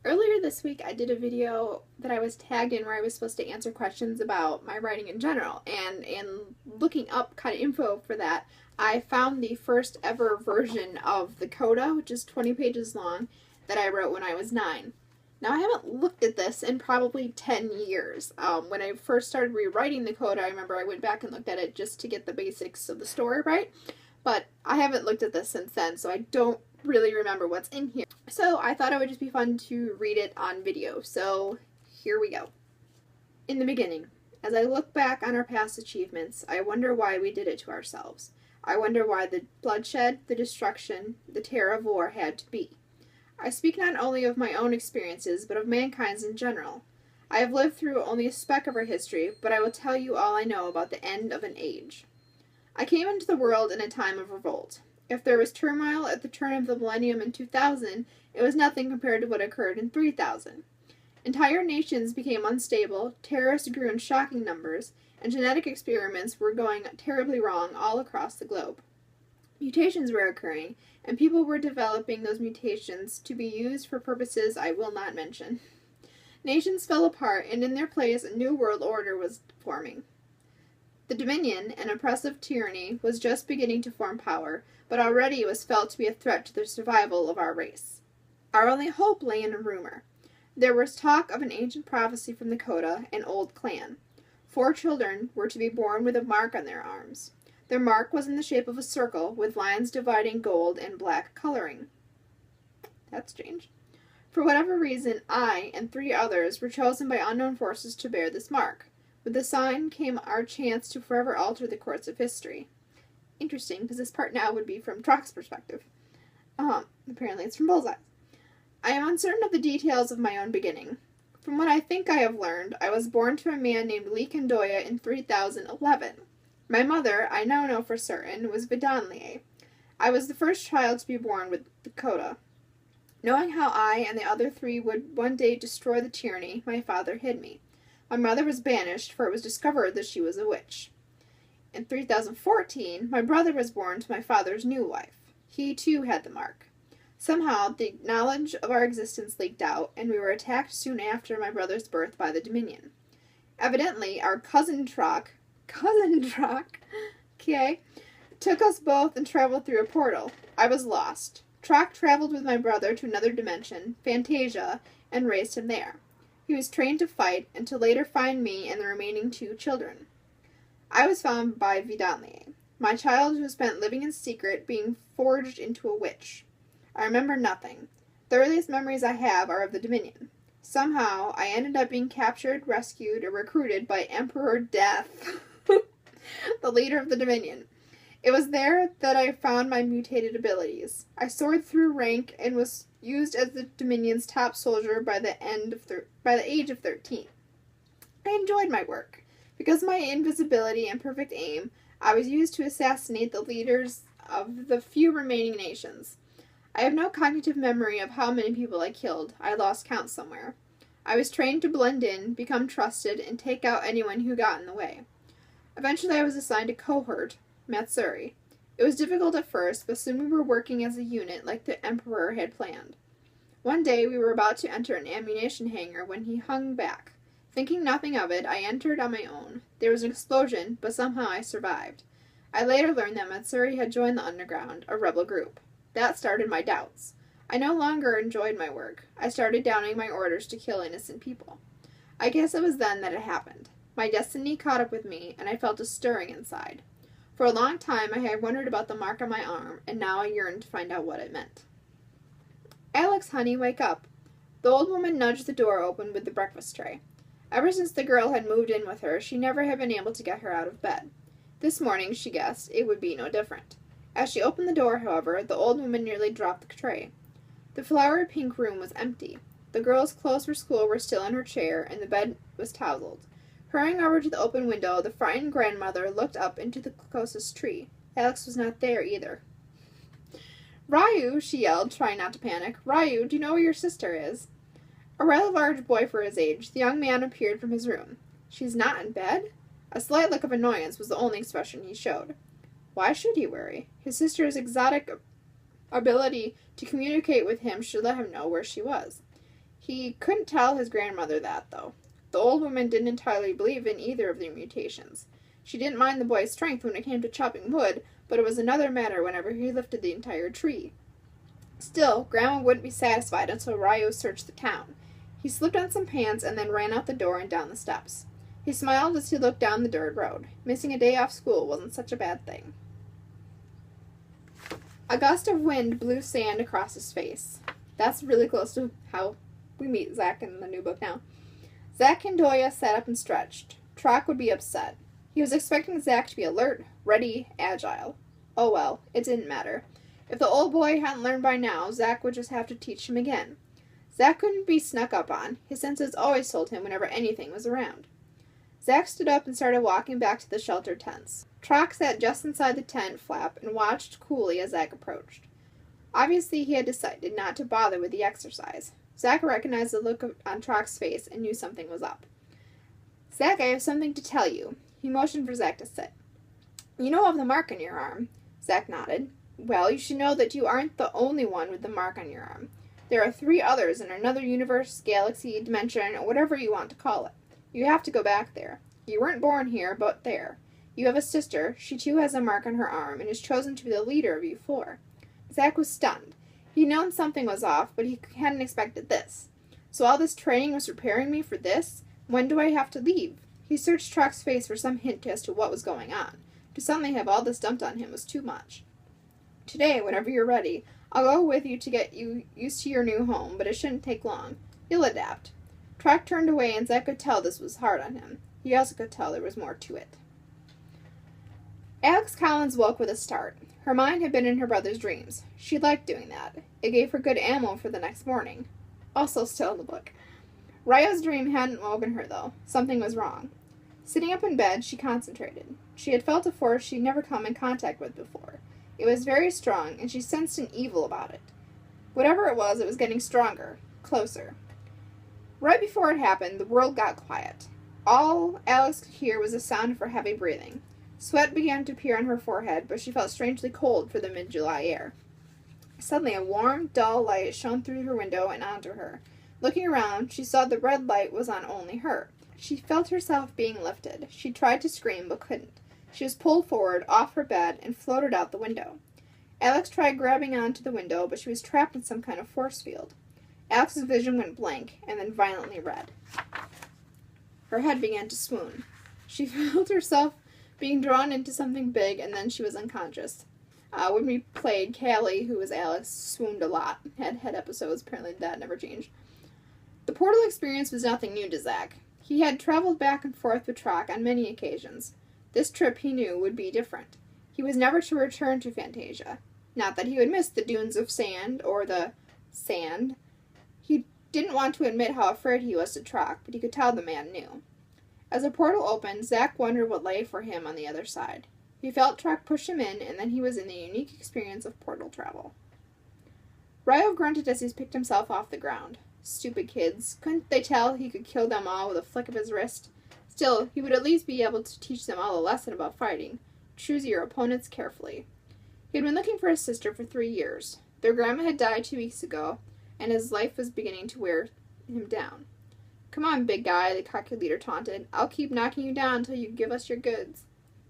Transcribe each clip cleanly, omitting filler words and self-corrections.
Earlier this week, I did a video that I was tagged in where I was supposed to answer questions about my writing in general. And in looking up kind of info for that, I found the first ever version of the Kota, which is 20 pages long, that I wrote when I was 9. Now, I haven't looked at this in probably 10 years. When I first started rewriting the Kota, I remember I went back and looked at it just to get the basics of the story right. But I haven't looked at this since then, so I don't really remember what's in here. So I thought it would just be fun to read it on video. So here we go. In the beginning, as I look back on our past achievements, I wonder why we did it to ourselves. I wonder why the bloodshed, the destruction, the terror of war had to be. I speak not only of my own experiences, but of mankind's in general. I have lived through only a speck of our history, but I will tell you all I know about the end of an age. I came into the world in a time of revolt. If there was turmoil at the turn of the millennium in 2000, it was nothing compared to what occurred in 3000. Entire nations became unstable, terrorists grew in shocking numbers, and genetic experiments were going terribly wrong all across the globe. Mutations were occurring, and people were developing those mutations to be used for purposes I will not mention. Nations fell apart, and in their place a new world order was forming. The Dominion, an oppressive tyranny, was just beginning to form power, but already it was felt to be a threat to the survival of our race. Our only hope lay in a rumor. There was talk of an ancient prophecy from the Kota, an old clan. 4 children were to be born with a mark on their arms. Their mark was in the shape of a circle, with lines dividing gold and black coloring. That's strange. For whatever reason, I and 3 others were chosen by unknown forces to bear this mark. With the sign came our chance to forever alter the course of history. Interesting, because this part now would be from Trock's perspective. Apparently it's from Bullseye's. I am uncertain of the details of my own beginning. From what I think I have learned, I was born to a man named Lee Kandoya in 3011. My mother, I now know for certain, was Vidanlie. I was the first child to be born with the Kota. Knowing how I and the other 3 would one day destroy the tyranny, my father hid me. My mother was banished, for it was discovered that she was a witch. In 3014, my brother was born to my father's new wife. He, too, had the mark. Somehow, the knowledge of our existence leaked out, and we were attacked soon after my brother's birth by the Dominion. Evidently, our cousin Trock, okay, took us both and traveled through a portal. I was lost. Trock traveled with my brother to another dimension, Fantasia, and raised him there. He was trained to fight, and to later find me and the remaining 2 children. I was found by Vidanlie. My childhood was spent living in secret, being forged into a witch. I remember nothing. The earliest memories I have are of the Dominion. Somehow, I ended up being captured, rescued, or recruited by Emperor Death, the leader of the Dominion. It was there that I found my mutated abilities. I soared through rank and was used as the Dominion's top soldier by the age of 13. I enjoyed my work. Because of my invisibility and perfect aim, I was used to assassinate the leaders of the few remaining nations. I have no cognitive memory of how many people I killed. I lost count somewhere. I was trained to blend in, become trusted, and take out anyone who got in the way. Eventually I was assigned a cohort, Matsuri. It was difficult at first, but soon we were working as a unit like the Emperor had planned. One day we were about to enter an ammunition hangar when he hung back. Thinking nothing of it, I entered on my own. There was an explosion, but somehow I survived. I later learned that Matsuri had joined the Underground, a rebel group. That started my doubts. I no longer enjoyed my work. I started doubting my orders to kill innocent people. I guess it was then that it happened. My destiny caught up with me, and I felt a stirring inside. For a long time I had wondered about the mark on my arm, and now I yearned to find out what it meant. Alex, honey, wake up. The old woman nudged the door open with the breakfast tray. Ever since the girl had moved in with her, she never had been able to get her out of bed. This morning, she guessed, it would be no different. As she opened the door, however, the old woman nearly dropped the tray. The flowery pink room was empty. The girl's clothes for school were still in her chair, and the bed was towseled. Hurrying over to the open window, the frightened grandmother looked up into the closest tree. Alex was not there either. "Ryu," she yelled, trying not to panic. "Ryu, do you know where your sister is?" A rather large boy for his age, the young man appeared from his room. "She's not in bed?" A slight look of annoyance was the only expression he showed. Why should he worry? His sister's exotic ability to communicate with him should let him know where she was. He couldn't tell his grandmother that, though. The old woman didn't entirely believe in either of their mutations. She didn't mind the boy's strength when it came to chopping wood, but it was another matter whenever he lifted the entire tree. Still, Grandma wouldn't be satisfied until Ryo searched the town. He slipped on some pants and then ran out the door and down the steps. He smiled as he looked down the dirt road. Missing a day off school wasn't such a bad thing. A gust of wind blew sand across his face. That's really close to how we meet Zach in the new book now. Zach and Doya sat up and stretched. Trock would be upset. He was expecting Zach to be alert, ready, agile. Oh well, it didn't matter. If the old boy hadn't learned by now, Zach would just have to teach him again. Zach couldn't be snuck up on. His senses always told him whenever anything was around. Zach stood up and started walking back to the shelter tents. Trock sat just inside the tent flap and watched coolly as Zach approached. Obviously, he had decided not to bother with the exercise. Zach recognized the look on Trock's face and knew something was up. Zach, I have something to tell you. He motioned for Zach to sit. You know of the mark on your arm? Zach nodded. Well, you should know that you aren't the only one with the mark on your arm. There are 3 others in another universe, galaxy, dimension, or whatever you want to call it. You have to go back there. You weren't born here, but there. You have a sister. She too has a mark on her arm and is chosen to be the leader of you 4. Zach was stunned. He'd known something was off, but he hadn't expected this. So all this training was preparing me for this? When do I have to leave? He searched Trock's face for some hint as to what was going on. To suddenly have all this dumped on him was too much. Today, whenever you're ready, I'll go with you to get you used to your new home, but it shouldn't take long. You'll adapt. Trock turned away, and Zach could tell this was hard on him. He also could tell there was more to it. Alex Collins woke with a start. Her mind had been in her brother's dreams. She liked doing that. It gave her good ammo for the next morning. Also still in the book. Ryo's dream hadn't woken her, though. Something was wrong. Sitting up in bed, she concentrated. She had felt a force she'd never come in contact with before. It was very strong, and she sensed an evil about it. Whatever it was getting stronger, closer. Right before it happened, the world got quiet. All Alex could hear was the sound of her heavy breathing. Sweat began to appear on her forehead, but she felt strangely cold for the mid-July air. Suddenly, a warm, dull light shone through her window and onto her. Looking around, she saw the red light was on only her. She felt herself being lifted. She tried to scream, but couldn't. She was pulled forward, off her bed, and floated out the window. Alex tried grabbing onto the window, but she was trapped in some kind of force field. Alex's vision went blank, and then violently red. Her head began to swoon. She felt herself being drawn into something big, and then she was unconscious. When we played, Callie, who was Alex, swooned a lot. Had head episodes. Apparently that never changed. The portal experience was nothing new to Zach. He had traveled back and forth with Trock on many occasions. This trip, he knew, would be different. He was never to return to Fantasia. Not that he would miss the dunes of sand, or the sand. He didn't want to admit how afraid he was to Trock, but he could tell the man knew. As the portal opened, Zach wondered what lay for him on the other side. He felt Trock push him in, and then he was in the unique experience of portal travel. Ryo grunted as he picked himself off the ground. Stupid kids. Couldn't they tell he could kill them all with a flick of his wrist? Still, he would at least be able to teach them all a lesson about fighting. Choose your opponents carefully. He had been looking for his sister for 3 years. Their grandma had died 2 weeks ago, and his life was beginning to wear him down. Come on, big guy, the cocky leader taunted. I'll keep knocking you down until you give us your goods.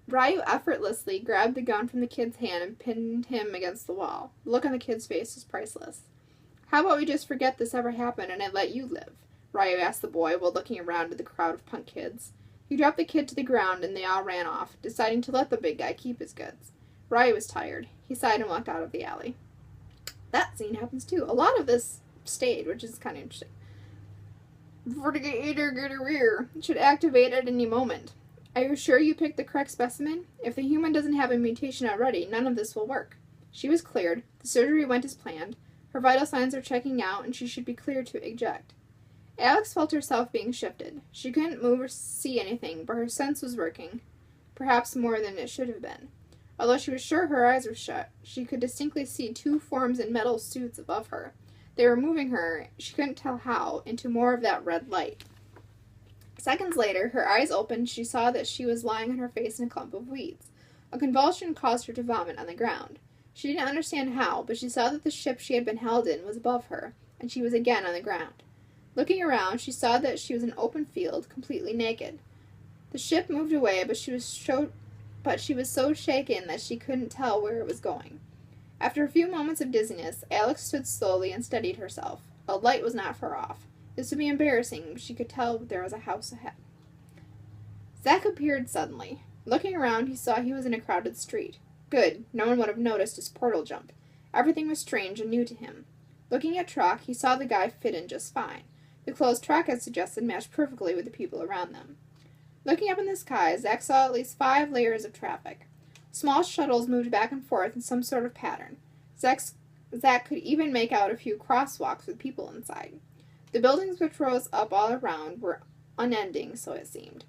Ryo effortlessly grabbed the gun from the kid's hand and pinned him against the wall. The look on the kid's face was priceless. How about we just forget this ever happened and I let you live? Ryo asked the boy while looking around at the crowd of punk kids. He dropped the kid to the ground and they all ran off, deciding to let the big guy keep his goods. Ryo was tired. He sighed and walked out of the alley. That scene happens too. A lot of this stayed, which is kind of interesting. Vertigator should activate at any moment. Are you sure you picked the correct specimen? If the human doesn't have a mutation already, none of this will work. She was cleared. The surgery went as planned. Her vital signs are checking out, and she should be cleared to eject. Alex felt herself being shifted. She couldn't move or see anything, but her sense was working, perhaps more than it should have been. Although she was sure her eyes were shut, she could distinctly see 2 forms in metal suits above her. They were moving her, she couldn't tell how, into more of that red light. Seconds later, her eyes opened, she saw that she was lying on her face in a clump of weeds. A convulsion caused her to vomit on the ground. She didn't understand how, but she saw that the ship she had been held in was above her, and she was again on the ground. Looking around, she saw that she was in an open field, completely naked. The ship moved away, but she was so shaken that she couldn't tell where it was going. After a few moments of dizziness, Alex stood slowly and steadied herself. A light was not far off. This would be embarrassing, but she could tell there was a house ahead. Zack appeared suddenly. Looking around, he saw he was in a crowded street. Good, no one would have noticed his portal jump. Everything was strange and new to him. Looking at Trock, he saw the guy fit in just fine. The clothes Trock had suggested matched perfectly with the people around them. Looking up in the sky, Zack saw at least 5 layers of traffic. Small shuttles moved back and forth in some sort of pattern. Zack could even make out a few crosswalks with people inside. The buildings which rose up all around were unending, so it seemed.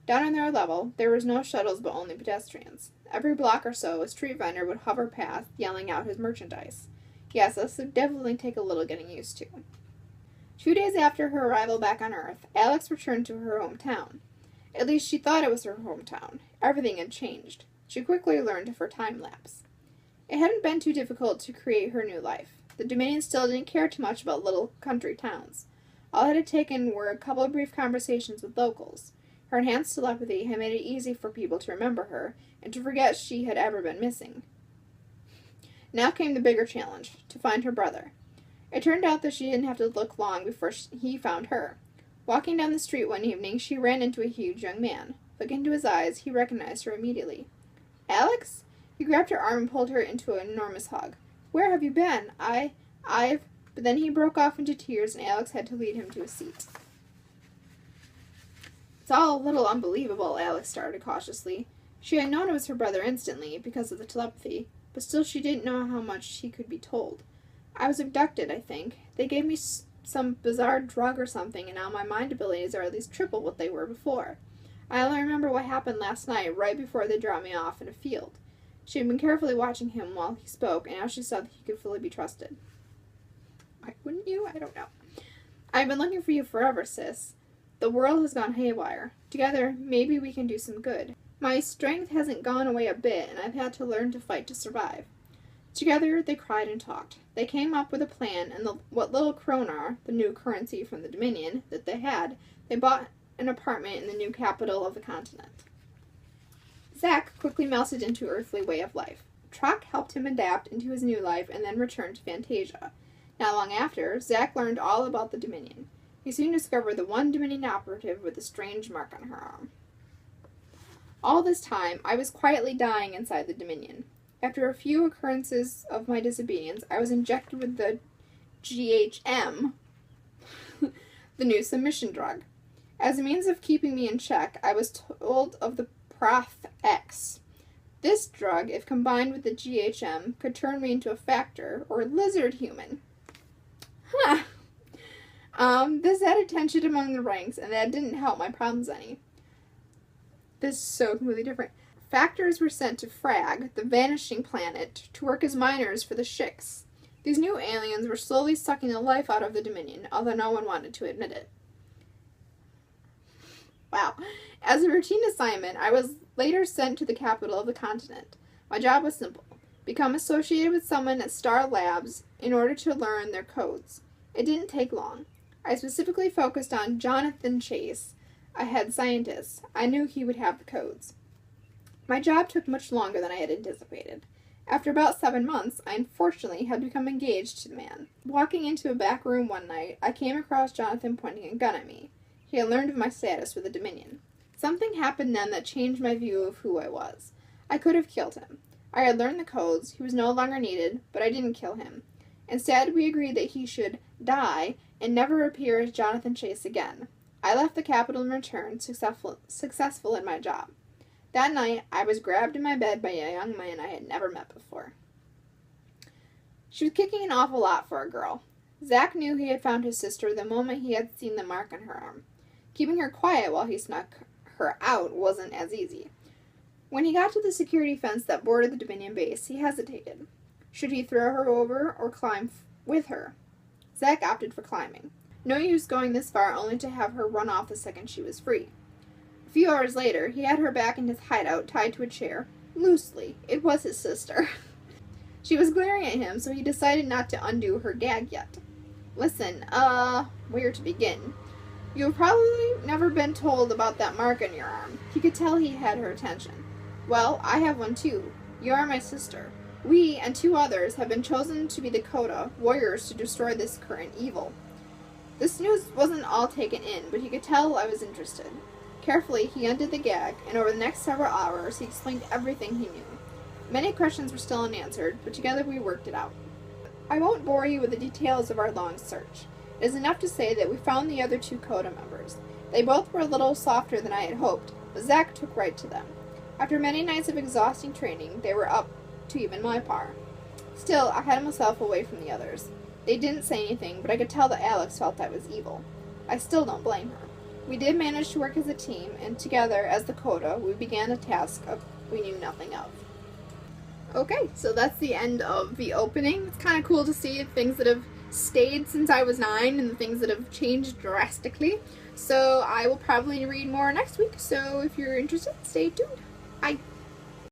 Down on their level, there was no shuttles but only pedestrians. Every block or so, a street vendor would hover past, yelling out his merchandise. Yes, this would definitely take a little getting used to. 2 days after her arrival back on Earth, Alex returned to her hometown. At least she thought it was her hometown. Everything had changed. She quickly learned of her time lapse. It hadn't been too difficult to create her new life. The Dominion still didn't care too much about little country towns. All it had taken were a couple of brief conversations with locals. Her enhanced telepathy had made it easy for people to remember her and to forget she had ever been missing. Now came the bigger challenge, to find her brother. It turned out that she didn't have to look long before he found her. Walking down the street one evening, she ran into a huge young man. Looking into his eyes, he recognized her immediately. "Alex?" He grabbed her arm and pulled her into an enormous hug. "Where have you been? I've... But then he broke off into tears and Alex had to lead him to a seat. "It's all a little unbelievable," Alex started cautiously. She had known it was her brother instantly, because of the telepathy, but still she didn't know how much she could be told. "I was abducted, I think. They gave me some bizarre drug or something, and now my mind abilities are at least triple what they were before. I only remember what happened last night, right before they dropped me off in a field." She had been carefully watching him while he spoke, and now she saw that he could fully be trusted. "Why wouldn't you? I don't know. I've been looking for you forever, sis. The world has gone haywire. Together, maybe we can do some good. My strength hasn't gone away a bit, and I've had to learn to fight to survive." Together, they cried and talked. They came up with a plan, and what little kronar, the new currency from the Dominion, that they had, they bought an apartment in the new capital of the continent. Zack quickly melted into earthly way of life. Trock helped him adapt into his new life and then returned to Fantasia. Not long after, Zack learned all about the Dominion. He soon discovered the one Dominion operative with a strange mark on her arm. All this time, I was quietly dying inside the Dominion. After a few occurrences of my disobedience, I was injected with the GHM, the new submission drug. As a means of keeping me in check, I was told of the Proth X. This drug, if combined with the GHM, could turn me into a factor, or lizard human. This added tension among the ranks, and that didn't help my problems any. This is so completely different. Factors were sent to Frag, the vanishing planet, to work as miners for the Shicks. These new aliens were slowly sucking the life out of the Dominion, although no one wanted to admit it. Wow. As a routine assignment, I was later sent to the capital of the continent. My job was simple. Become associated with someone at Star Labs in order to learn their codes. It didn't take long. I specifically focused on Jonathan Chase, a head scientist. I knew he would have the codes. My job took much longer than I had anticipated. After about 7 months, I unfortunately had become engaged to the man. Walking into a back room one night, I came across Jonathan pointing a gun at me. He had learned of my status with the Dominion. Something happened then that changed my view of who I was. I could have killed him. I had learned the codes, he was no longer needed, but I didn't kill him. Instead, we agreed that he should die and never appear as Jonathan Chase again. I left the capital and returned, successful in my job. That night, I was grabbed in my bed by a young man I had never met before. She was kicking an awful lot for a girl. Zack knew he had found his sister the moment he had seen the mark on her arm. Keeping her quiet while he snuck her out wasn't as easy. When he got to the security fence that bordered the Dominion base, he hesitated. Should he throw her over or climb with her? Zack opted for climbing. No use going this far only to have her run off the second she was free. A few hours later, he had her back in his hideout tied to a chair. Loosely. It was his sister. She was glaring at him, so he decided not to undo her gag yet. Listen, where to begin? You've probably never been told about that mark on your arm. He could tell he had her attention. Well, I have one too. You are my sister. We and 2 others have been chosen to be the Kota warriors to destroy this current evil. This news wasn't all taken in, but he could tell I was interested. Carefully, he undid the gag, and over the next several hours, he explained everything he knew. Many questions were still unanswered, but together we worked it out. I won't bore you with the details of our long search. It is enough to say that we found the other 2 Kota members. They both were a little softer than I had hoped, but Zack took right to them. After many nights of exhausting training, they were up to even my par. Still, I had myself away from the others. They didn't say anything, but I could tell that Alex felt I was evil. I still don't blame her. We did manage to work as a team, and together, as the Kota, we began a task we knew nothing of. Okay, so that's the end of the opening. It's kind of cool to see things that have stayed since I was 9 and the things that have changed drastically. So I will probably read more next week, so if you're interested, stay tuned. Bye!